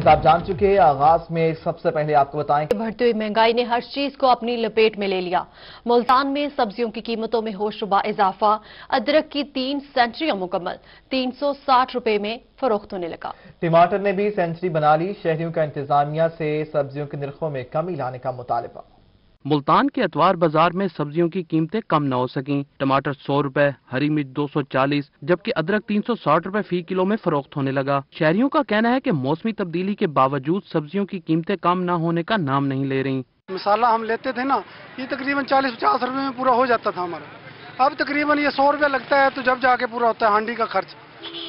आप जान चुके हैं, आगाज में सबसे पहले आपको बताएं कि बढ़ती हुई महंगाई ने हर चीज को अपनी लपेट में ले लिया। मुल्तान में सब्जियों की कीमतों में होशरुबा इजाफा। अदरक की 3 सेंचुरियां मुकम्मल 360 रुपए में फरोख्त होने लगा। टमाटर ने भी सेंचुरी बना ली। शहरियों का इंतजामिया से सब्जियों के निर्खों में कमी लाने का मुतालबा। मुल्तान के अतवार बाजार में सब्जियों की कीमतें कम न हो सकीं। टमाटर 100 रुपए, हरी मिर्च 240, जबकि अदरक 360 रुपए फी किलो में फरोख्त होने लगा। शहरियों का कहना है कि मौसमी तब्दीली के बावजूद सब्जियों की कीमतें कम न होने का नाम नहीं ले रही। मसाला हम लेते थे ना, ये तकरीबन 40-50 रुपए में पूरा हो जाता था हमारा। अब तकरीबन ये 100 रुपया लगता है, तो जब जाके पूरा होता है हांडी का खर्च।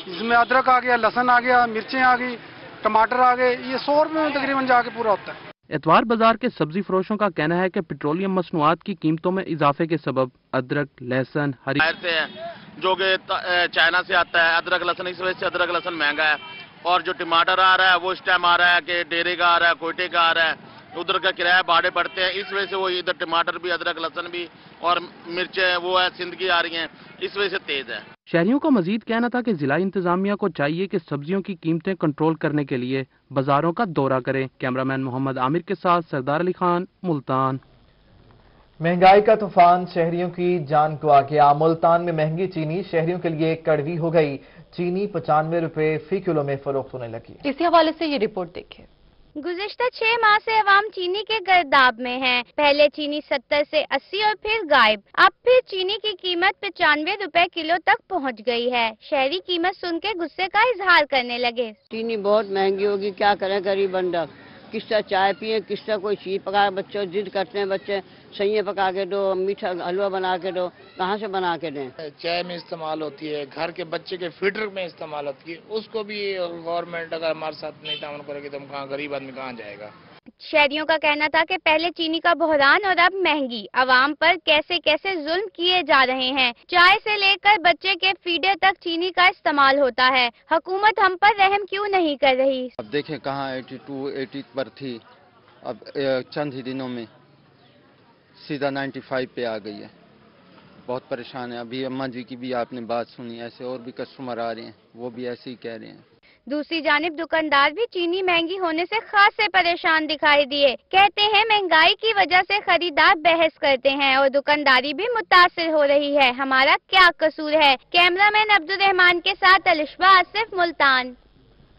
इसमें अदरक आ गया, लहसुन आ गया, मिर्चें आ गई, टमाटर आ गए, ये 100 रुपए में तकरीबन जाके पूरा होता है। एतवार बाजार के सब्जी फरोशों का कहना है कि पेट्रोलियम मसनूआत की कीमतों में इजाफे के सबब अदरक, लहसुन, हरी जो कि चाइना से आता है अदरक लहसुन, इस वजह से अदरक लहसुन महंगा है। और जो टमाटर आ रहा है वो इस टाइम आ रहा है कि डेरे का आ रहा है, कोयटे का आ रहा है, उधर का किराया भाड़े पड़ते हैं, इस वजह से वो इधर टमाटर भी, अदरक लहसुन भी और मिर्चें वो है सिंध की आ रही हैं, इस वजह से तेज है। शहरियों का मजीद कहना था कि जिला इंतजामिया को चाहिए कि सब्जियों की कीमतें कंट्रोल करने के लिए बाजारों का दौरा करें। कैमरामैन मोहम्मद आमिर के साथ सरदार अली खान, मुल्तान। महंगाई का तूफान शहरियों की जान को आ गया। मुल्तान में महंगी चीनी शहरियों के लिए कड़वी हो गई। चीनी 95 रुपए फी किलो में फरोख्त होने लगी। इसी हवाले से ये रिपोर्ट देखें। गुज़िश्ता 6 माह से अवाम चीनी के गर्दाब में है। पहले चीनी 70 से 80 और फिर गायब। अब फिर चीनी की कीमत 95 रुपए किलो तक पहुंच गई है। शहरी कीमत सुन के गुस्से का इजहार करने लगे। चीनी बहुत महंगी होगी, क्या करें गरीब बंदा। किस्ता चाय पिए, किस्ता कोई चीज पका, बच्चों जिद करते हैं बच्चे सैये पका के दो, मीठा हलवा बना के दो, कहाँ से बना के दें। चाय में इस्तेमाल होती है, घर के बच्चे के फीडर में इस्तेमाल होती है, उसको भी गवर्नमेंट अगर हमारे साथ नहीं ताउन करेगी तो हम कहाँ, गरीब आदमी कहाँ जाएगा। शहरियों का कहना था कि पहले चीनी का बहरान और अब महंगी। अवाम पर कैसे कैसे जुल्म किए जा रहे हैं। चाय से लेकर बच्चे के फीडर तक चीनी का इस्तेमाल होता है। हुकूमत हम पर रहम क्यों नहीं कर रही। अब देखें कहाँ 82-80 पर थी, अब चंद ही दिनों में सीधा 95 पे आ गई है। बहुत परेशान है। अभी अम्मा जी की भी आपने बात सुनी, ऐसे और भी कस्टमर आ रहे हैं, वो भी ऐसे ही कह रहे हैं। दूसरी जानिब दुकानदार भी चीनी महंगी होने से खासे परेशान दिखाई दिए। कहते हैं महंगाई की वजह से खरीदार बहस करते हैं और दुकानदारी भी मुतासिर हो रही है। हमारा क्या कसूर है। कैमरामैन अब्दुल रहमान के साथ अलिशबा आसिफ, मुल्तान।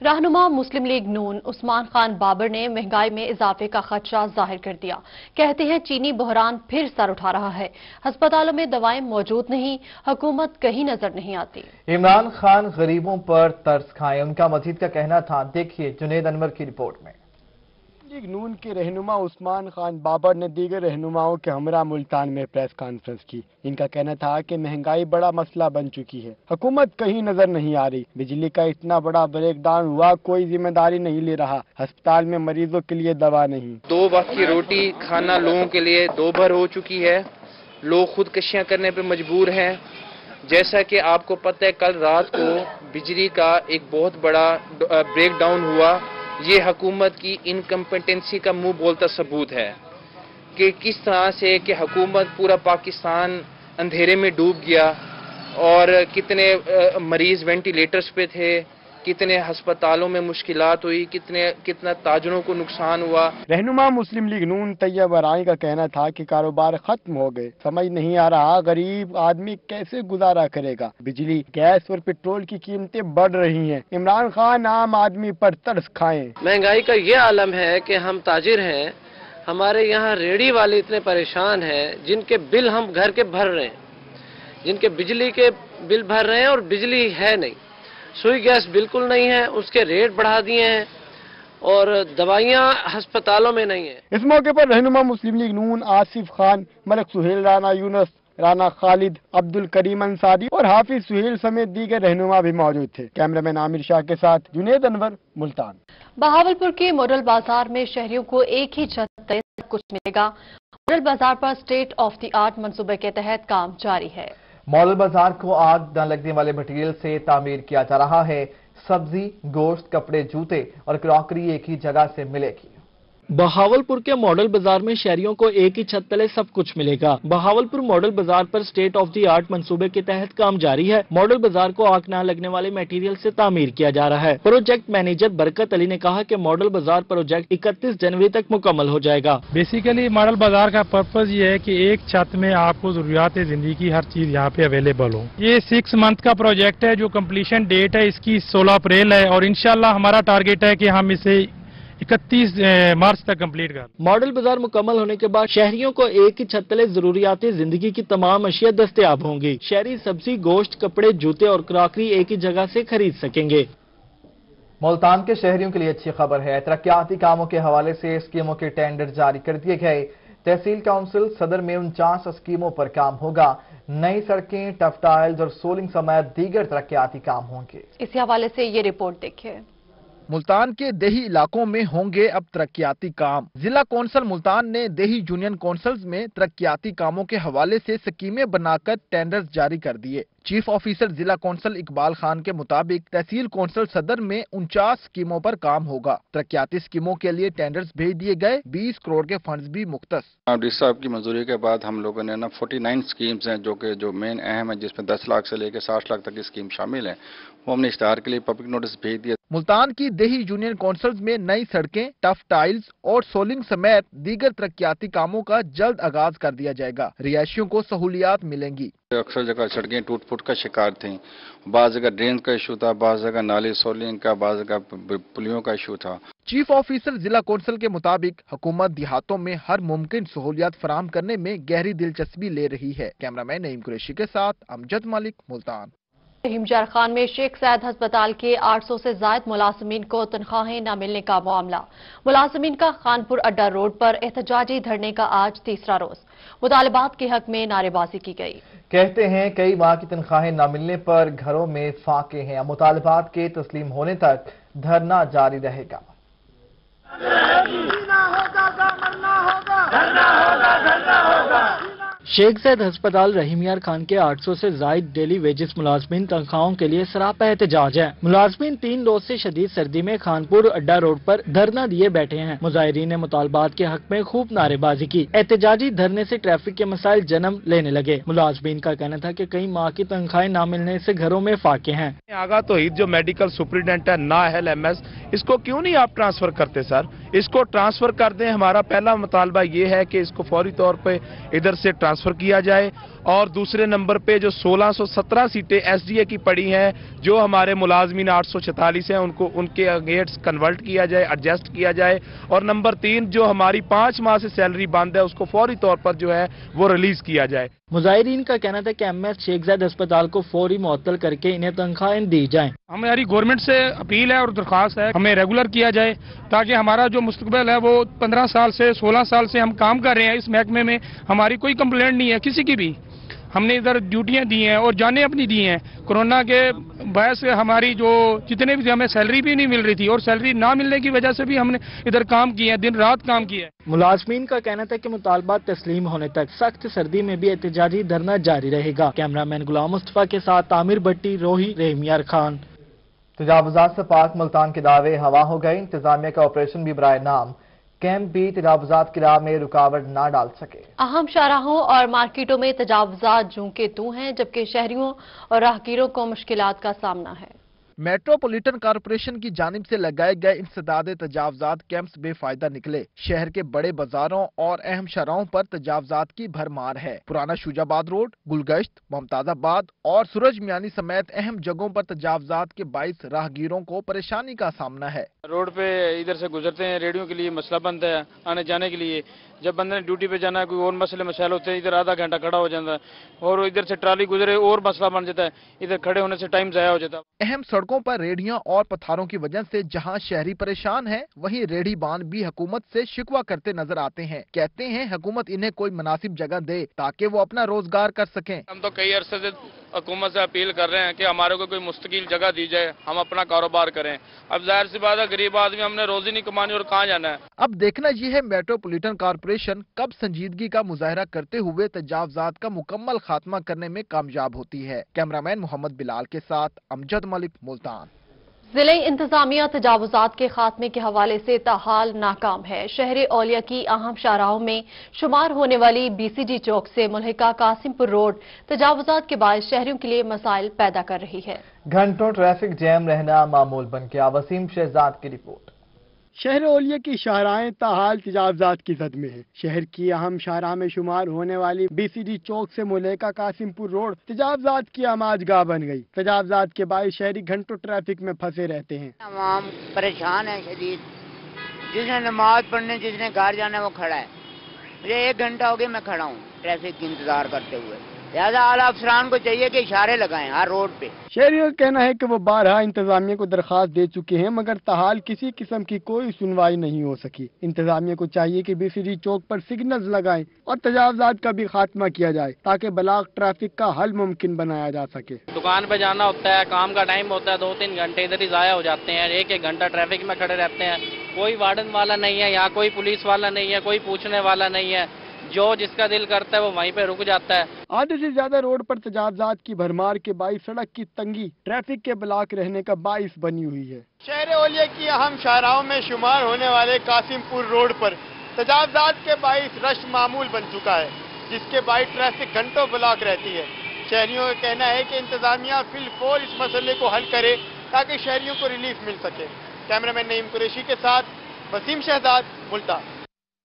रहनुमा मुस्लिम लीग नून उस्मान खान बाबर ने महंगाई में इजाफे का खदशा जाहिर कर दिया। कहते हैं चीनी बहरान फिर सर उठा रहा है। अस्पतालों में दवाएं मौजूद नहीं, हुकूमत कहीं नजर नहीं आती। इमरान खान गरीबों पर तरस खाएं, उनका मजीद का कहना था। देखिए जुनेद अनवर की रिपोर्ट में। लीग नून के रहनुमा उस्मान खान बाबर ने दीगर रहनुमाओं के हमरा मुल्तान में प्रेस कॉन्फ्रेंस की। इनका कहना था कि महंगाई बड़ा मसला बन चुकी है, हुकूमत कहीं नजर नहीं आ रही। बिजली का इतना बड़ा ब्रेकडाउन हुआ, कोई जिम्मेदारी नहीं ले रहा। अस्पताल में मरीजों के लिए दवा नहीं। 2 वक्त की रोटी खाना लोगों के लिए 2 भर हो चुकी है। लोग खुदकशियां करने पर मजबूर हैं। जैसा कि आपको पता है, कल रात को बिजली का एक बहुत बड़ा ब्रेकडाउन हुआ। ये हुकूमत की इनकम्पिटेंसी का मुंह बोलता सबूत है कि किस तरह से कि हुकूमत पूरा पाकिस्तान अंधेरे में डूब गया और कितने मरीज वेंटिलेटर्स पे थे, कितने अस्पतालों में मुश्किलात हुई, कितना ताजरों को नुकसान हुआ। रहनुमा मुस्लिम लीग नून तैयब अराई का कहना था कि कारोबार खत्म हो गए। समझ नहीं आ रहा गरीब आदमी कैसे गुजारा करेगा। बिजली, गैस और पेट्रोल की कीमतें बढ़ रही हैं। इमरान खान आम आदमी पर तरस खाएं। महंगाई का ये आलम है कि हम ताजिर हैं, हमारे यहाँ रेहड़ी वाले इतने परेशान हैं जिनके बिल हम घर के भर रहे हैं, जिनके बिजली के बिल भर रहे हैं और बिजली है नहीं, सुई गैस बिल्कुल नहीं है, उसके रेट बढ़ा दिए हैं और दवाइयां अस्पतालों में नहीं है। इस मौके पर रहनुमा मुस्लिम लीग नून आसिफ खान, मलिक सुहेल राना यूनुस, राना खालिद, अब्दुल करीम अंसारी और हाफिज सुहेल समेत दीगर रहनुमा भी मौजूद थे। कैमरामैन आमिर शाह के साथ जुनेद अनवर, मुल्तान। बहावलपुर के मॉडल बाजार में शहरियों को एक ही छत तले सब कुछ मिलेगा। मॉडल बाजार पर स्टेट ऑफ द आर्ट मंसूबे के तहत काम जारी है। मॉडल बाजार को आग न लगने वाले मटेरियल से तामीर किया जा रहा है। सब्जी, गोश्त, कपड़े, जूते और क्रॉकरी एक ही जगह से मिलेगी। बहावलपुर के मॉडल बाजार में शहरियों को एक ही छत तले सब कुछ मिलेगा। बहावलपुर मॉडल बाजार पर स्टेट ऑफ द आर्ट मंसूबे के तहत काम जारी है। मॉडल बाजार को आग न लगने वाले मटेरियल से तामीर किया जा रहा है। प्रोजेक्ट मैनेजर बरकत अली ने कहा कि मॉडल बाजार प्रोजेक्ट 31 जनवरी तक मुकम्मल हो जाएगा। बेसिकली मॉडल बाजार का पर्पज ये है कि एक छत में आपको जरूरियात जिंदगी की हर चीज यहाँ पे अवेलेबल हो। ये 6 मंथ का प्रोजेक्ट है। जो कम्प्लीशन डेट है इसकी 16 अप्रैल है और इंशाल्लाह हमारा टारगेट है कि हम इसे 31 मार्च तक कंप्लीट कर। मॉडल बाजार मुकम्मल होने के बाद शहरियों को एक ही छत तले जरूरियाती जिंदगी की तमाम अशिया दस्तयाब होंगी। शहरी सब्जी, गोश्त, कपड़े, जूते और क्रॉकरी एक ही जगह से खरीद सकेंगे। मुल्तान के शहरियों के लिए अच्छी खबर है। तरक्याती कामों के हवाले से स्कीमों के टेंडर जारी कर दिए गए। तहसील काउंसिल सदर में 49 स्कीमों पर काम होगा। नई सड़कें, टफ टाइल्स और सोलिंग समेत दीगर तरक्याती काम होंगे। इसी हवाले से ये रिपोर्ट देखिए। मुल्तान के देही इलाकों में होंगे अब तरक्याती काम। जिला कौंसल मुल्तान ने देही यूनियन कौंसल्स में तरक्याती कामों के हवाले से स्कीमें बनाकर टेंडर्स जारी कर दिए। चीफ ऑफिसर जिला कौंसल इकबाल खान के मुताबिक तहसील कौंसल सदर में 49 स्कीमों पर काम होगा। तरक्याती स्कीमों के लिए टेंडर्स भेज दिए गए। 20 करोड़ के फंड्स भी मुख्तस। डी साहब की मंजूरी के बाद हम लोगों ने 49 स्कीम्स हैं जो मेन अहम है, जिसमें 10 लाख से लेकर 60 लाख तक की स्कीम शामिल है। वो हमने इश्तहार के लिए पब्लिक नोटिस भेज दिया। मुल्तान की देही यूनियन कौंसल्स में नई सड़कें, टफ टाइल्स और सोलिंग समेत दीगर तरक्याती कामों का जल्द आगाज कर दिया जाएगा। रिहायशियों को सहूलियात मिलेंगी। अक्सर जगह सड़कें टूट फूट का शिकार थी। बाज़ जगह ड्रेन का इशू था, बाज़ जगह नाली सोलिंग का, बाज़ जगह पुलियों का इशू था। चीफ ऑफिसर जिला कौंसिल के मुताबिक हुकूमत देहातों में हर मुमकिन सहूलियात फराहम करने में गहरी दिलचस्पी ले रही है। कैमरामैन नईम कुरैशी के साथ अमजद मलिक, मुल्तान। हिमजार खान में शेख सैद अस्पताल के 800 से ज्यादा मुलाजमीन को तनख्वाहें न मिलने का मामला। मुलाजमीन का खानपुर अड्डा रोड पर एहतजाजी धरने का आज तीसरा रोज। मुतालबात के हक में नारेबाजी की गई। कहते हैं कई माह की तनख्वाहें न मिलने पर घरों में फाके हैं। मुतालबात के तस्लीम होने तक धरना जारी रहेगा। शेख सैद अस्पताल रहीमियार खान के 800 से जायद डेली वेजेस मुलाजमीन तनख्वाहों के लिए सरापा एहतजाज है। मुलाजमीन 3 रोज से शदीद सर्दी में खानपुर अड्डा रोड पर धरना दिए बैठे हैं। मुजाहिरीन ने मुतालबात के हक में खूब नारेबाजी की। एहतजाजी धरने से ट्रैफिक के मसाइल जन्म लेने लगे। मुलाजमीन का कहना था कि कई माह की तनख्वाहें न मिलने से घरों में फाके हैं। आगा तौहीद जो मेडिकल सुपरिटेंडेंट है नाअहल MS, इसको क्यों नहीं आप ट्रांसफर करते सर? इसको ट्रांसफर कर दें। हमारा पहला मुतालबा ये है कि इसको फौरी तौर पे इधर से ट्रांसफर किया जाए। और दूसरे नंबर पे जो 1617 सीटें SDA की पड़ी हैं, जो हमारे मुलाजमीन 846 हैं, उनको उनके अगेंस्ट कन्वर्ट किया जाए, एडजस्ट किया जाए। और नंबर 3 जो हमारी 5 माह से सैलरी बंद है, उसको फौरी तौर पर जो है वो रिलीज किया जाए। मुजाहिरीन का कहना था कि MS शेख सैद अस्पताल को फौरी मुअत्तल करके इन्हें तनख्वाहें दी जाएं। हमारी गवर्नमेंट से अपील है और दरख्वास्त है, हमें रेगुलर किया जाए ताकि हमारा जो मुस्तकबिल है वो 15 साल से 16 साल से हम काम कर रहे हैं इस महकमे में। हमारी कोई कंप्लेंट नहीं है किसी की भी। हमने इधर ड्यूटियां दी हैं और जानें अपनी दी हैं। कोरोना के वजह से हमारी जो जितने भी हमें सैलरी भी नहीं मिल रही थी और सैलरी ना मिलने की वजह से भी हमने इधर काम किया है, दिन रात काम किया है। मुलाजमीन का कहना था कि मुतालबात तस्लीम होने तक सख्त सर्दी में भी एहतजाजी धरना जारी रहेगा। कैमरामैन गुलाम मुस्तफा के साथ आमिर भट्टी, रोही, रहीमियार खान। तजावुजात से पाक मुल्तान के दावे हवा हो गए। इंतजामिया का ऑपरेशन भी बराए नाम। कैंप भी तजावुजात की राह में रुकावट ना डाल सके। अहम शाहराहों और मार्केटों में तजावुजात जूं के तूं हैं, जबकि शहरियों और राहगीरों को मुश्किलात का सामना है। मेट्रोपॉलिटन कॉरपोरेशन की जानिब से लगाए गए इंसदाद तजावुजात कैंप्स बेफायदा निकले। शहर के बड़े बाजारों और अहम शहरों पर तजावुजात की भरमार है। पुराना शुजाबाद रोड, गुलगश्त, मुमताजाबाद और सूरज मियानी समेत अहम जगहों पर तजावुजात के बाइस राहगीरों को परेशानी का सामना है। रोड पे इधर से गुजरते हैं, रेडियो के लिए मसला बंद है आने जाने के लिए। जब बंदे ने ड्यूटी पे जाना है, कोई और मसले मसाइल होते हैं, इधर आधा घंटा खड़ा हो जाता है और इधर से ट्राली गुजरे और मसला बन जाता है, इधर खड़े होने से टाइम ज़ाया हो जाता है। अहम सड़कों पर रेहड़ियां और पत्थरों की वजह से जहां शहरी परेशान है, वहीं रेहड़ी बान भी हुकूमत से शिकवा करते नजर आते हैं। कहते हैं हुकूमत इन्हें कोई मुनासिब जगह दे ताकि वो अपना रोजगार कर सकें। हम तो कई अरसे से हुकूमत से अपील कर रहे हैं कि हमारे को कोई मुस्तकिल जगह दी जाए, हम अपना कारोबार करें। अब जाहिर सी बात है गरीब आदमी, हमने रोजी नहीं कमानी और कहाँ जाना है। अब देखना ये है मेट्रोपॉलिटन कॉरपोरेशन कब संजीदगी का मुजाहरा करते हुए तजावुजात का मुकम्मल खात्मा करने में कामयाब होती है। कैमरामैन मोहम्मद बिलाल के साथ अमजद मलिक, मुल्तान। जिले इंतजामिया तजावुजात के खात्मे के हवाले से ताहाल नाकाम है। शहर औलिया की अहम शाहराहों में शुमार होने वाली BCG चौक से मुल्हिका कासिमपुर रोड तजावुजात के बायस शहरियों के लिए मसाइल पैदा कर रही है। घंटों ट्रैफिक जैम रहना मामूल बन गया। वसीम शहजाद की रिपोर्ट। शहर औलिया की शाहराहें ताहाल तजावुजात की जद में है। शहर की अहम शाहराह में शुमार होने वाली BCG चौक से मुल्हिका कासिमपुर रोड तजावुजात की आमाजगाह बन गई। तजावुजात के बायस शहरी घंटों ट्रैफिक में फंसे रहते हैं। आवाम परेशान है शदीद। जिसने नमाज पढ़ने, जिसने घर जाना है वो खड़ा है। मुझे 1 घंटा हो गया मैं खड़ा हूँ ट्रैफिक की इंतजार करते हुए। लिहाजा आला अफसरान को चाहिए कि इशारे लगाएं हर रोड पे। शहरियों का कहना है कि वो बारहा इंतजामिया को दरखास्त दे चुके हैं, मगर ताहाल किसी किस्म की कोई सुनवाई नहीं हो सकी। इंतजामिया को चाहिए कि BCG चौक पर सिग्नल्स लगाएं और तजावुजात का भी खात्मा किया जाए ताकि ब्लॉक ट्रैफिक का हल मुमकिन बनाया जा सके। दुकान पे जाना होता है, काम का टाइम होता है, 2-3 घंटे इधर ही जाया हो जाते हैं। 1-1 घंटा ट्रैफिक में खड़े रहते हैं। कोई वार्डन वाला नहीं है, यहाँ कोई पुलिस वाला नहीं है, कोई पूछने वाला नहीं है। जो जिसका दिल करता है वो वहीं पे रुक जाता है। आधे से ज्यादा रोड पर तजावुजात की भरमार के बाइस सड़क की तंगी ट्रैफिक के ब्लॉक रहने का बाइस बनी हुई है। शहर औलिया की अहम शाहराहों में शुमार होने वाले कासिमपुर रोड पर तजावुजात के बाइस रश मामूल बन चुका है, जिसके बाइस ट्रैफिक घंटों ब्लॉक रहती है। शहरियों का कहना है कि इंतजामिया फिलफौर इस मसले को हल करे ताकि शहरियों को रिलीफ मिल सके। कैमरामैन नईम कुरैशी के साथ वसीम शहजाद, मुल्तान।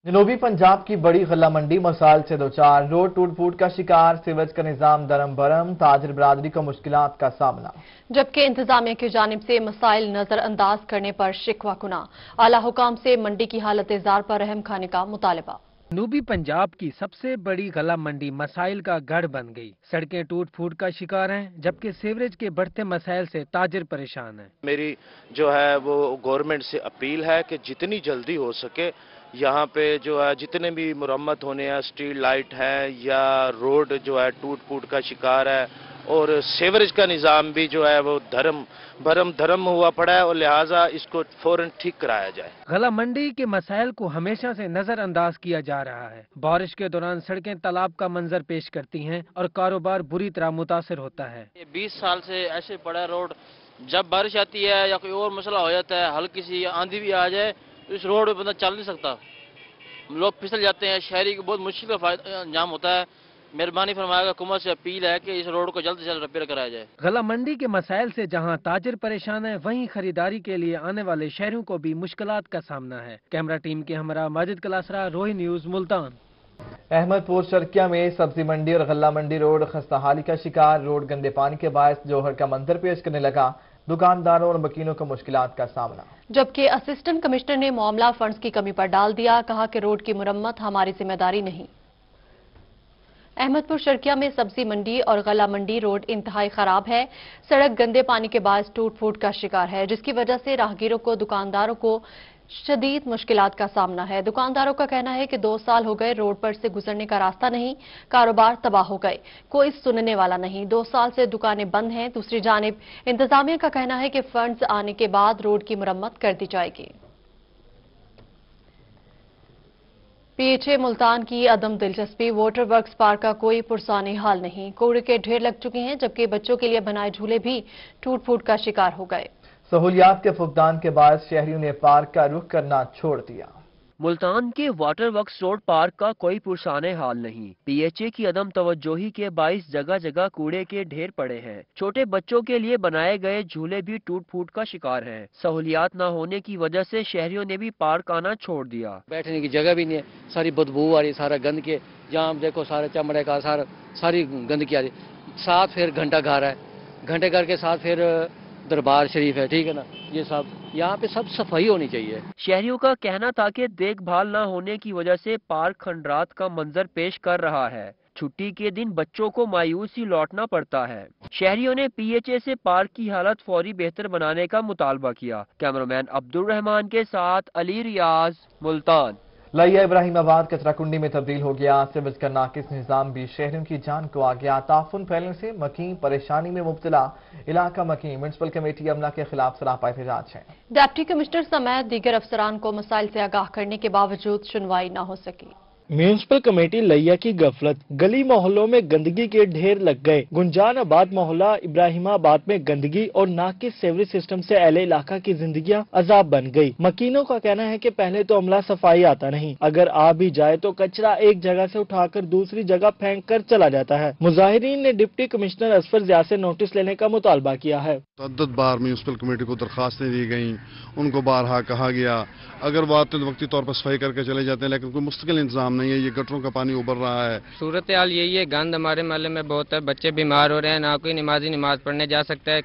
जनूबी पंजाब की बड़ी गल्ला मंडी मसाइल से दो चार। रोड टूट फूट का शिकार, सीवरेज का निजाम दरम भरम, ताजिर बरादरी को मुश्किलात का सामना। जबकि इंतजामिया की जानिब से मसाइल नजरअंदाज करने पर शिकवा कुना। आला हुकाम से मंडी की हालत जार पर रहम खाने का मुतालबा। जनूबी पंजाब की सबसे बड़ी गला मंडी मसाइल का गढ़ बन गई। सड़कें टूट फूट का शिकार हैं, जबकि सीवरेज के बढ़ते मसाइल से ताजिर परेशान हैं। मेरी जो है वो गवर्नमेंट से अपील है कि जितनी जल्दी हो सके यहाँ पे जो है जितने भी मुरम्मत होने हैं, स्ट्रीट लाइट है या रोड जो है टूट फूट का शिकार है, और सीवरेज का निज़ाम भी जो है वो धर्म हुआ पड़ा है, और लिहाजा इसको फौरन ठीक कराया जाए। गला मंडी के मसाइल को हमेशा से नजरअंदाज किया जा रहा है। बारिश के दौरान सड़कें तालाब का मंजर पेश करती हैं और कारोबार बुरी तरह मुतासर होता है। 20 साल से ऐसे पड़ा रोड। जब बारिश आती है या कोई और मसला हो जाता है, हल्की सी आंधी भी आ जाए, इस रोड पे बंदा चल नहीं सकता, लोग फिसल जाते हैं। शहरी को बहुत मुश्किल का अंजाम होता है। मेहरबानी फरमाएगा, हुकूमत से अपील है कि इस रोड को जल्द से जल्द रिपेयर कराया जाए। गला मंडी के मसाइल से जहां ताजिर परेशान है, वहीं खरीदारी के लिए आने वाले शहरों को भी मुश्किलात का सामना है। कैमरा टीम के हमरा माजिद कलासरा, रोही न्यूज, मुल्तान। अहमदपुर शर्किया में सब्जी मंडी और गल्ला मंडी रोड खस्ताहाली का शिकार। रोड गंदे पानी के बायस जौहर का मंजर पेश करने लगा। दुकानदारों और मकीनों को मुश्किलात का सामना। जबकि असिस्टेंट कमिश्नर ने मामला फंड्स की कमी पर डाल दिया। कहा कि रोड की मुरम्मत हमारी जिम्मेदारी नहीं। अहमदपुर शर्किया में सब्जी मंडी और गला मंडी रोड इंतहाई खराब है। सड़क गंदे पानी के बायस टूट फूट का शिकार है, जिसकी वजह से राहगीरों को, दुकानदारों को शदीद मुश्किलात का सामना है। दुकानदारों का कहना है कि 2 साल हो गए रोड पर से गुजरने का रास्ता नहीं, कारोबार तबाह हो गए, कोई सुनने वाला नहीं। 2 साल से दुकानें बंद हैं। दूसरी जानिब इंतजामिया का कहना है कि फंड्स आने के बाद रोड की मुरम्मत कर दी जाएगी। PHA मुल्तान की अदम दिलचस्पी। वाटर वर्क्स पार्क का कोई पुरसानी हाल नहीं। कूड़े के ढेर लग चुके हैं, जबकि बच्चों के लिए बनाए झूले भी टूट फूट का शिकार हो गए। सहूलियात के फुकदान के बाद शहरियों ने पार्क का रुख करना छोड़ दिया। मुल्तान के वाटर वर्क्स रोड पार्क का कोई पुरसाने हाल नहीं। PHA की अदम तवज्जोही के बाइस जगह जगह कूड़े के ढेर पड़े हैं। छोटे बच्चों के लिए बनाए गए झूले भी टूट फूट का शिकार हैं। सहूलियात न होने की वजह से शहरियों ने भी पार्क आना छोड़ दिया। बैठने की जगह भी नहीं है, सारी बदबू आ रही, सारा गंद के जहाँ देखो सारे चमड़े का सारी गंदगी आ रही। साथ फिर घंटा घर है, घंटे घर के साथ फिर दरबार शरीफ है, ठीक है ना। ये सब यहाँ पे सब सफाई होनी चाहिए। शहरियों का कहना था कि देखभाल न होने की वजह से पार्क खंडरात का मंजर पेश कर रहा है। छुट्टी के दिन बच्चों को मायूसी लौटना पड़ता है। शहरियों ने PHA से पार्क की हालत फौरी बेहतर बनाने का मुतालबा किया। कैमरामैन अब्दुल रहमान के साथ अली रियाज, मुल्तान। लिया इब्राहिमाबाद कचराकुंडी में तब्दील हो गया। सीवरेज का नाकिस निजाम भी शहरियों की जान को आ गया। ताफुन फैलने से मकीन परेशानी में मुब्तला। इलाका मकीन म्युनिसिपल कमेटी अमला के खिलाफ सरापा एहतजाज है। डिप्टी कमिश्नर समेत दीगर अफसरान को मसाइल से आगाह करने के बावजूद सुनवाई न हो सकी। म्यूनिसिपल कमेटी लिया की गफलत, गली मोहल्लों में गंदगी के ढेर लग गए। गुंजान आबाद मोहल्ला इब्राहिमाबाद में गंदगी और नाकिस सेवरेज सिस्टम से अहले इलाका की जिंदगियां अजाब बन गई। मकीनों का कहना है कि पहले तो अमला सफाई आता नहीं, अगर आ भी जाए तो कचरा एक जगह से उठाकर दूसरी जगह फेंक कर चला जाता है। मुजाहिरीन ने डिप्टी कमिश्नर असफर जिया से नोटिस लेने का मुतालबा किया है। तअद्दुद बार म्यूनिसिपल कमेटी को दरखास्तें दी गई, उनको बारहा कहा गया, अगर वक्ती तौर पर सफाई करके चले जाते हैं, लेकिन कोई मुस्तकिल इंतजाम नहीं है। ये गटरों का पानी उबर रहा है। सूरत हाल यही है, गंद हमारे महल्ले में बहुत है, बच्चे बीमार हो रहे हैं, ना कोई नमाजी नमाज पढ़ने जा सकता है,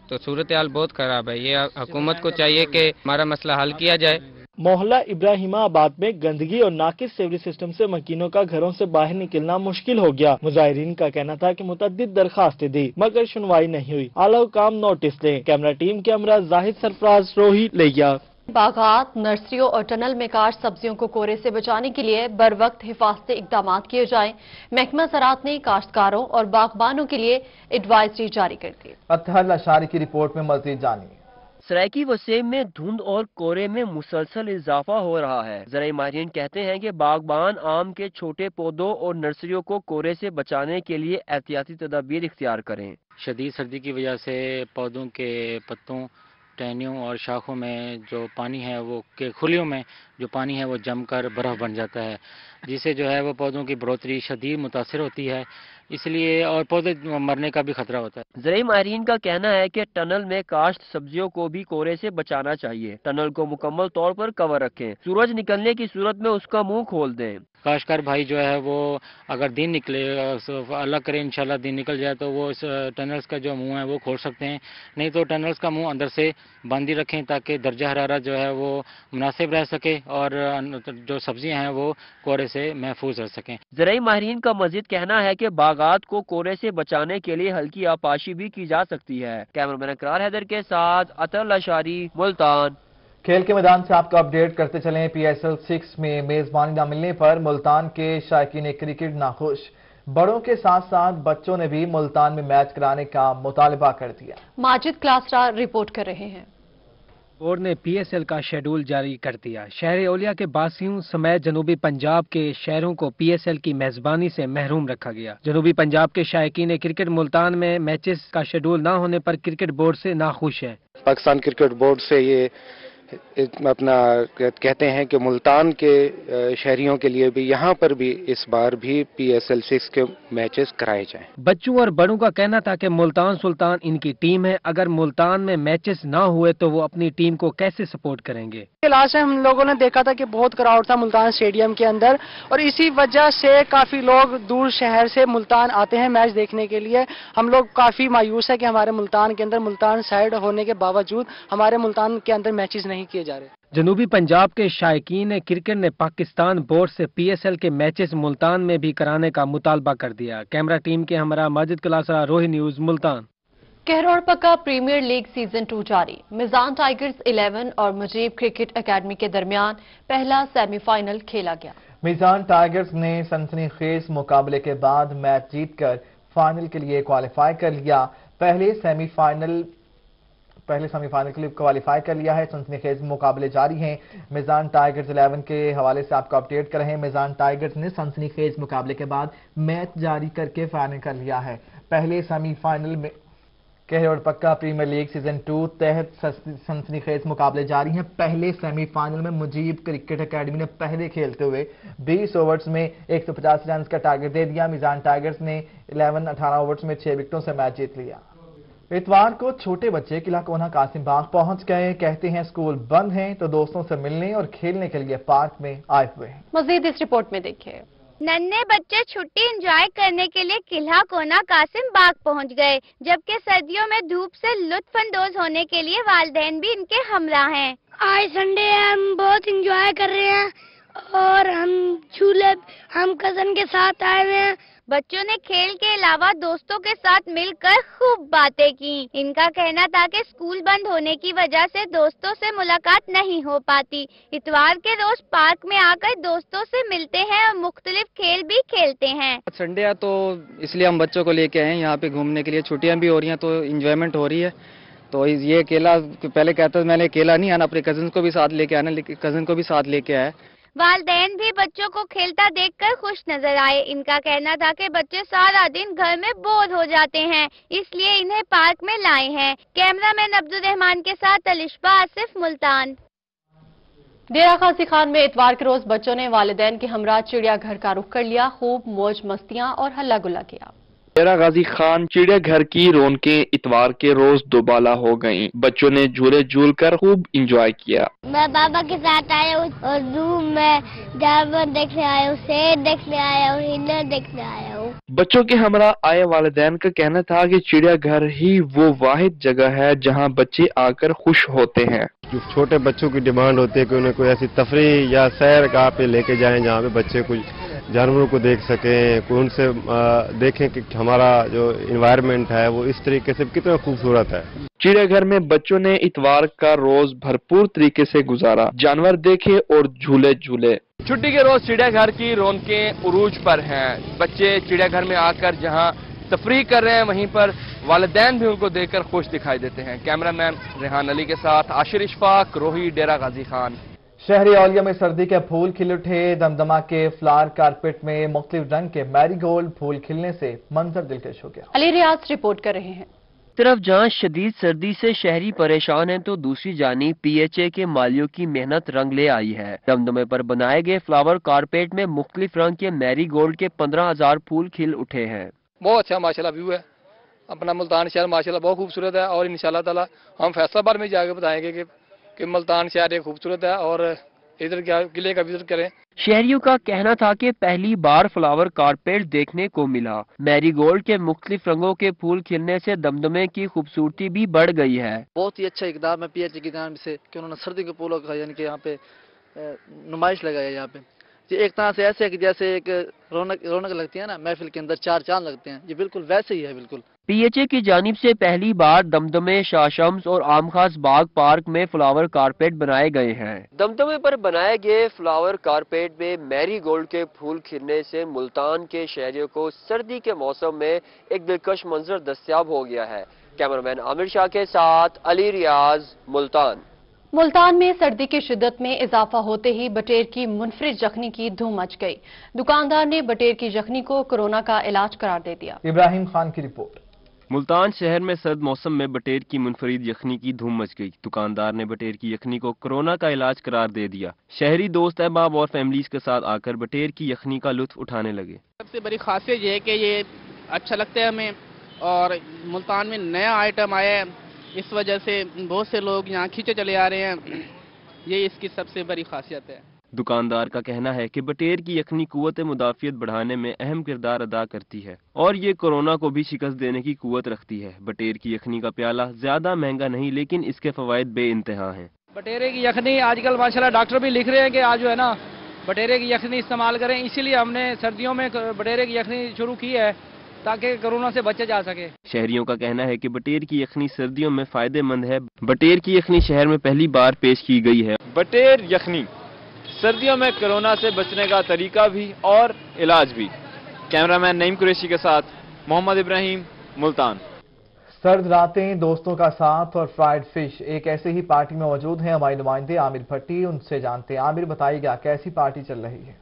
तो सूरत हाल बहुत खराब है। ये हुकूमत को चाहिए कि हमारा मसला हल किया जाए। मोहल्ला इब्राहिमाबाद में गंदगी और नाकिस सेवरेज सिस्टम से मकीनों का घरों से बाहर निकलना मुश्किल हो गया। मुजाहिरीन का कहना था कि मुतअद्दिद दरखास्तें दी मगर सुनवाई नहीं हुई। आला हुकाम नोटिस लें। कैमरा टीम के हमरा जाहिद सरफराज रोही लिया। बागात, नर्सरियों और टनल में काश्त सब्जियों को कोरे से बचाने के लिए बर वक्त हिफाजती इकदाम किए जाएं। महकमा ज़राअत ने काश्तकारों और बागबानों के लिए एडवाइजरी जारी कर दी। अतहर लशारी की रिपोर्ट में मज़ीद जानिए। सराइकी वसीम में धुंध और कोरे में मुसलसल इजाफा हो रहा है। ज़राई माहिरीन कहते हैं कि बागबान आम के छोटे पौधों और नर्सरियों को कोरे से बचाने के लिए एहतियाती तदाबीर इख्तियार करें। शदीद सर्दी की वजह से पौधों के पत्तों, टहनियों और शाखों में जो पानी है वो के खुलियों में जो पानी है वो जमकर बर्फ़ बन जाता है, जिससे जो है वो पौधों की बढ़ोतरी शदीद मुतासिर होती है, इसलिए और पौधे मरने का भी खतरा होता है। ज़राई माहिरीन का कहना है कि टनल में काश्त सब्जियों को भी कोरे से बचाना चाहिए। टनल को मुकम्मल तौर पर कवर रखें। सूरज निकलने की सूरत में उसका मुंह खोल दें। काश्तकार भाई जो है वो अगर दिन निकले, अल्लाह करे इंशाल्लाह दिन निकल जाए तो वो इस टनल्स का जो मुंह है वो खोल सकते हैं, नहीं तो टनल्स का मुंह अंदर से बंद ही रखें ताकि दर्जा हरारत जो है वो मुनासिब रह सके और जो सब्जियां हैं वो कोरे से महफूज रह सकें। ज़राई माहिरीन का मजीद कहना है कि बागात को कोरे से बचाने के लिए हल्की आपाशी भी की जा सकती है। कैमरामैन इकरार हैदर के साथ अतर लशारी, मुल्तान। खेल के मैदान से आपको अपडेट करते चलें। PSL 6 में मेजबानी न मिलने पर मुल्तान के शायकीन क्रिकेट नाखुश। बड़ों के साथ साथ बच्चों ने भी मुल्तान में मैच कराने का मुतालबा कर दिया। माजिद क्लासरा रिपोर्ट कर रहे हैं। बोर्ड ने PSL का शेड्यूल जारी कर दिया। शहर औलिया के बासियों समेत जनूबी पंजाब के शहरों को PSL की मेजबानी से महरूम रखा गया। जनूबी पंजाब के शायकीन क्रिकेट मुल्तान में मैचेस का शेड्यूल न होने पर क्रिकेट बोर्ड से नाखुश है। पाकिस्तान क्रिकेट बोर्ड से ये अपना कहते हैं कि मुल्तान के शहरियों के लिए भी यहाँ पर भी इस बार भी PSL 6 के मैचेस कराए जाएं। बच्चों और बड़ों का कहना था कि मुल्तान सुल्तान इनकी टीम है, अगर मुल्तान में मैचेस ना हुए तो वो अपनी टीम को कैसे सपोर्ट करेंगे। लास्ट टाइम हम लोगों ने देखा था कि बहुत क्राउड था मुल्तान स्टेडियम के अंदर और इसी वजह से काफी लोग दूर शहर से मुल्तान आते हैं मैच देखने के लिए। हम लोग काफी मायूस है कि हमारे मुल्तान के अंदर, मुल्तान साइड होने के बावजूद हमारे मुल्तान के अंदर मैचेस नहीं किए जा रहे। जनूबी पंजाब के शायकीन क्रिकेट ने पाकिस्तान बोर्ड से PSL के मैचेस मुल्तान में भी कराने का मुतालबा कर दिया। कैमरा टीम के हमरा माजिद क्लासरा, रोही न्यूज, मुल्तान। कहरोड़ पक्का प्रीमियर लीग सीजन 2 जारी। मिजान टाइगर्स 11 और मुजीब क्रिकेट एकेडमी के दरमियान पहला सेमीफाइनल खेला गया। मिजान टाइगर्स ने सनसनीखेज मुकाबले के बाद मैच जीतकर फाइनल के लिए क्वालिफाई कर लिया। पहले सेमीफाइनल के लिए क्वालिफाई कर लिया है। सनसनीखेज मुकाबले जारी हैं। मिजान टाइगर्स 11 के हवाले से आपको अपडेट कर रहे हैं। मिजान टाइगर्स ने सनसनीखेज मुकाबले के बाद मैच जारी करके फाइनल कर लिया है। पहले सेमीफाइनल में कहरोड़ पक्का प्रीमियर लीग सीजन 2 तहत सनसनीखेज मुकाबले जारी हैं। पहले सेमीफाइनल में मुजीब क्रिकेट एकेडमी ने पहले खेलते हुए 20 ओवर्स में 150 रन का टारगेट दे दिया। मिजान टाइगर्स ने 18 ओवर्स में 6 विकेटों से मैच जीत लिया। इतवार को छोटे बच्चे किला कोना कासिम बाग पहुंच गए। कहते हैं स्कूल बंद हैं तो दोस्तों से मिलने और खेलने के लिए पार्क में आए हुए हैं। मजीद इस रिपोर्ट में देखिए। नन्हे बच्चे छुट्टी एंजॉय करने के लिए किला कोना कासिम बाग पहुंच गए, जबकि सर्दियों में धूप से लुत्फानंदोज होने के लिए वालिदैन भी इनके हमरा हैं। आज संडे है, हम बहुत एंजॉय कर रहे हैं और हम कजन के साथ आए हुए हैं। बच्चों ने खेल के अलावा दोस्तों के साथ मिलकर खूब बातें की। इनका कहना था कि स्कूल बंद होने की वजह से दोस्तों से मुलाकात नहीं हो पाती। इतवार के रोज पार्क में आकर दोस्तों से मिलते हैं और मुख्तलिफ खेल भी खेलते हैं। संडे है तो इसलिए हम बच्चों को लेके आए हैं यहाँ पे घूमने के लिए। छुट्टियाँ भी हो रही हैं तो इंजॉयमेंट हो रही है। तो ये अकेला, पहले कहता था मैंने अकेला नहीं आना, अपने कजन को भी साथ लेके आना, लेकिन कजन को भी साथ लेके आया। वालिदैन भी बच्चों को खेलता देखकर खुश नजर आए। इनका कहना था कि बच्चे सारा दिन घर में बोर हो जाते हैं, इसलिए इन्हें पार्क में लाए हैं। कैमरामैन अब्दुल रहमान के साथ अलिशबा आसिफ, मुल्तान। डेरा गाजी खान में इतवार के रोज बच्चों ने वालिदैन के हमरा चिड़ियाघर का रुख कर लिया। खूब मौज मस्तियां और हल्ला गुल्ला किया। डेरा गाजी खान चिड़ियाघर की रौनकें इतवार के रोज दोबाला हो गईं। बच्चों ने झूले झूल कर खूब इंजॉय किया। मैं पापा के साथ आया हूँ और जू में जानवर देखने आया हूँ, शेर देखने आया हूँ, हिरन देखने आया हूँ। बच्चों के हमरा आए वालिदैन का कहना था कि चिड़ियाघर ही वो वाहिद जगह है जहाँ बच्चे आकर खुश होते हैं। जो छोटे बच्चों की डिमांड होती है कि उन्हें कोई ऐसी तफरीह या सैर का पे लेके जाएं जहाँ पे बच्चे कुछ जानवरों को देख सकें, कोई उनसे देखें कि हमारा जो इन्वायरमेंट है वो इस तरीके से कितना खूबसूरत है। चिड़ियाघर में बच्चों ने इतवार का रोज भरपूर तरीके से गुजारा, जानवर देखे और झूले झूले। छुट्टी के रोज चिड़ियाघर की रौनकें उरूज पर हैं। बच्चे चिड़ियाघर में आकर जहां तफरीह कर रहे हैं, वहीं पर वालिदैन भी उनको देखकर खुश दिखाई देते हैं। कैमरामैन रेहान अली के साथ आशिर इशफाक, रोही, डेरा गाजी खान। शहरी औलिया में सर्दी के फूल खिल उठे। दमदमा के फ्लावर कारपेट में मुख्तलिफ रंग के मैरीगोल्ड फूल खिलने से मंजर दिलकश हो गया। अली रियाज रिपोर्ट कर रहे हैं। तरफ जहां शदीद सर्दी से शहरी परेशान हैं, तो दूसरी जानिब पीएचए के मालियों की मेहनत रंग ले आई है। दमदमे पर बनाए गए फ्लावर कारपेट में मुख्तलिफ रंग के मैरीगोल्ड के 15,000 फूल खिल उठे हैं। बहुत अच्छा माशाल्लाह व्यू है। अपना मुल्तान शहर माशाल्लाह बहुत खूबसूरत है और इंशाल्लाह ताला हम फैसलाबाद में जाकर बताएंगे कि मुल्तान शहर खूबसूरत है और इधर किले का विजिट करें। शहरियों का कहना था कि पहली बार फ्लावर कारपेट देखने को मिला। मैरीगोल्ड के मुख्तलिफ रंगों के फूल खिलने से दमदमे की खूबसूरती भी बढ़ गई है। बहुत ही अच्छा इकदाम है पीएचए की जानिब से कि उन्होंने सर्दी के फूलों का यानी कि यहाँ पे नुमाइश लगाया। यहाँ पे ये एक तरह से ऐसे है कि जैसे एक रौनक लगती है ना महफिल के अंदर, चार चांद लगते हैं, ये बिल्कुल वैसे ही है। बिल्कुल पीएचए की जानिब से पहली बार दमदमे, शाहशम्स और आमखास बाग पार्क में फ्लावर कारपेट बनाए गए हैं। दमदमे पर बनाए गए फ्लावर कारपेट में मैरीगोल्ड के फूल खिलने से मुल्तान के शहरियों को सर्दी के मौसम में एक दिलकश मंजर दस्तयाब हो गया है। कैमरामैन आमिर शाह के साथ अली रियाज, मुल्तान। मुल्तान में सर्दी की शिद्दत में इजाफा होते ही बटेर की मुनफरिद यखनी की धूम मच गई। दुकानदार ने बटेर की यखनी को कोरोना का इलाज करार दे दिया। इब्राहिम खान की रिपोर्ट। मुल्तान शहर में सर्द मौसम में बटेर की मुनफरिद यखनी की धूम मच गई। दुकानदार ने बटेर की यखनी को कोरोना का इलाज करार दे दिया। शहरी दोस्त अहबाब और फैमिलीज के साथ आकर बटेर की यखनी का लुत्फ उठाने लगे। सबसे बड़ी खासियत ये है कि ये अच्छा लगता है हमें और मुल्तान में नया आइटम आया है, इस वजह से बहुत से लोग यहाँ खींचे चले आ रहे हैं। ये इसकी सबसे बड़ी खासियत है। दुकानदार का कहना है कि बटेर की यखनी कुव्वत मुदाफियत बढ़ाने में अहम किरदार अदा करती है और ये कोरोना को भी शिकस्त देने की कुव्वत रखती है। बटेर की यखनी का प्याला ज्यादा महंगा नहीं, लेकिन इसके फवायद बेइंतहा हैं। बटेरे की यखनी आजकल माशाल्लाह डॉक्टर भी लिख रहे हैं कि आज जो है ना बटेरे की यखनी इस्तेमाल करें, इसीलिए हमने सर्दियों में बटेरे की यखनी शुरू की है ताकि कोरोना से बचा जा सके। शहरियों का कहना है कि बटेर की यखनी सर्दियों में फायदेमंद है। बटेर की यखनी शहर में पहली बार पेश की गई है। बटेर यखनी सर्दियों में कोरोना से बचने का तरीका भी और इलाज भी। कैमरामैन नईम कुरैशी के साथ मोहम्मद इब्राहिम, मुल्तान। सर्द रातें, दोस्तों का साथ और फ्राइड फिश, एक ऐसे ही पार्टी में मौजूद हैं हमारे नुमाइंदे आमिर भट्टी। उनसे जानते हैं। आमिर, बताइएगा कैसी पार्टी चल रही है?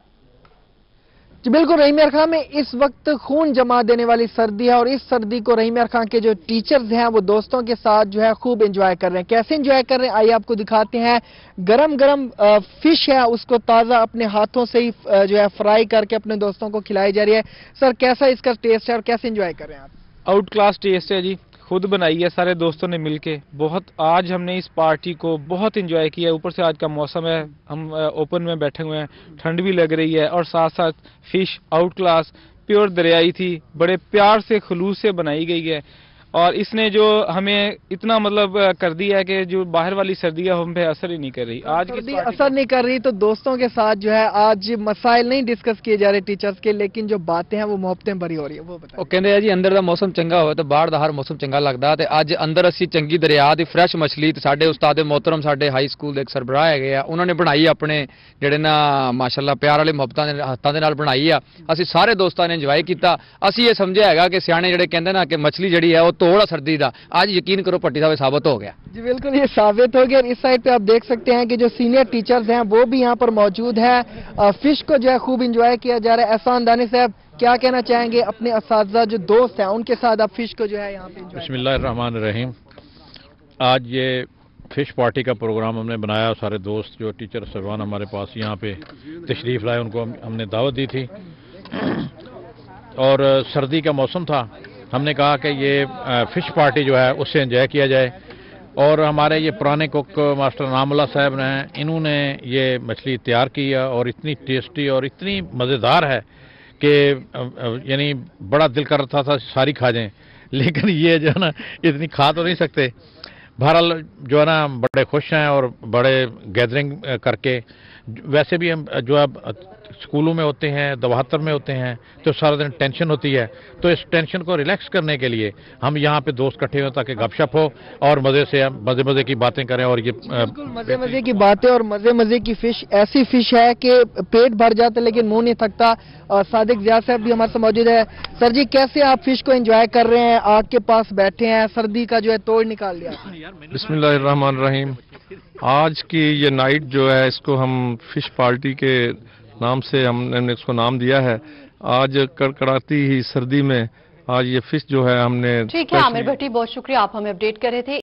जी बिल्कुल, रहीम यार खां में इस वक्त खून जमा देने वाली सर्दी है और इस सर्दी को रहीम यार खां के जो टीचर्स हैं वो दोस्तों के साथ जो है खूब एंजॉय कर रहे हैं। कैसे एंजॉय कर रहे हैं आइए आपको दिखाते हैं। गरम गरम फिश है, उसको ताज़ा अपने हाथों से ही जो है फ्राई करके अपने दोस्तों को खिलाई जा रही है। सर, कैसा इसका टेस्ट है और कैसे एंजॉय कर रहे हैं आप? आउट क्लास टेस्ट है जी, खुद बनाई है सारे दोस्तों ने मिलके। बहुत आज हमने इस पार्टी को बहुत एंजॉय किया। ऊपर से आज का मौसम है, हम ओपन में बैठे हुए हैं, ठंड भी लग रही है और साथ साथ फिश आउट क्लास प्योर दरियाई थी, बड़े प्यार से खलूस से बनाई गई है और इसने जो हमें इतना मतलब कर दिया है कि जो बाहर वाली सर्दी है हम पे असर ही नहीं कर रही। आज सर्दी असर नहीं कर रही तो दोस्तों के साथ जो है आज मसाइल नहीं डिस्कस किए जा रहे टीचर्स के, लेकिन जो बातें हैं वो मोहब्बतें भरी हो रही है। वो बताओ। कहते हैं जी अंदर का मौसम चंगा हो तो बाहर का हर मौसम चंगा लगता है। अज अंदर असी चंगी दरिया की फ्रैश मछली साडे उस्ताद मोहतरम साडे हाई स्कूल के एक सरबराह है उन्होंने बनाई अपने जेडे ना माशाअल्लाह प्यार वाले मुहब्बतां दे हत्थां दे नाल बनाई आ। असी सारे दोस्तां ने इंजॉय किया। असी ये समझिया है कि सियाणे जेडे कहंदे ना कि मछली जिहड़ी है वो ਤੋੜ ਸਰਦੀ ਦਾ ਅੱਜ ਯਕੀਨ ਕਰੋ ਭट्टी साहब साबित हो गया। जी बिल्कुल ये साबित हो गया। और इस साइड पे आप देख सकते हैं कि जो सीनियर टीचर्स हैं वो भी यहाँ पर मौजूद है। फिश को जो है खूब इंजॉय किया जा रहा है। एहसान दानी साहब क्या कहना चाहेंगे अपने असातिज़ा जो दोस्त हैं उनके साथ आप फिश को जो है यहाँ पे इंजॉय? बिस्मिल्लाहिर्रहमानिर्रहीम। आज ये फिश पार्टी का प्रोग्राम हमने बनाया, सारे दोस्त जो टीचर साहबान हमारे पास यहाँ पे तशरीफ़ लाए उनको हमने दावत दी थी और सर्दी का मौसम था। हमने कहा कि ये फिश पार्टी जो है उससे एंजॉय किया जाए और हमारे ये पुराने कुक मास्टर नामुल्लाह साहब ने इन्होंने ये मछली तैयार की है और इतनी टेस्टी और इतनी मज़ेदार है कि यानी बड़ा दिल कर रहा था सारी खा जाएं, लेकिन ये जो है ना इतनी खा तो नहीं सकते। बहरहाल जो है ना बड़े खुश हैं और बड़े गैदरिंग करके, वैसे भी हम जो है स्कूलों में होते हैं, दवातर में होते हैं तो सारा दिन टेंशन होती है, तो इस टेंशन को रिलैक्स करने के लिए हम यहाँ पे दोस्त इकट्ठे हों ताकि गपशप हो और मज़े से मज़े मज़े की बातें करें। और ये मज़े मज़े की बातें और मज़े मज़े की फिश, ऐसी फिश है कि पेट भर जाता है लेकिन मुंह नहीं थकता। सादिक ज़ियाद साहब भी हमारे साथ मौजूद है। सर जी कैसे आप फिश को एंजॉय कर रहे हैं? आग के पास बैठे हैं, सर्दी का जो है तोड़ निकाल लिया। बिस्मिल्लाहिर्रहमानिर्रहीम। आज की ये नाइट जो है इसको हम फिश पार्टी के नाम से हमने इसको नाम दिया है। आज कड़कड़ाती ही सर्दी में आज ये फिश जो है हमने। ठीक है आमिर भट्टी, बहुत शुक्रिया, आप हमें अपडेट कर रहे थे।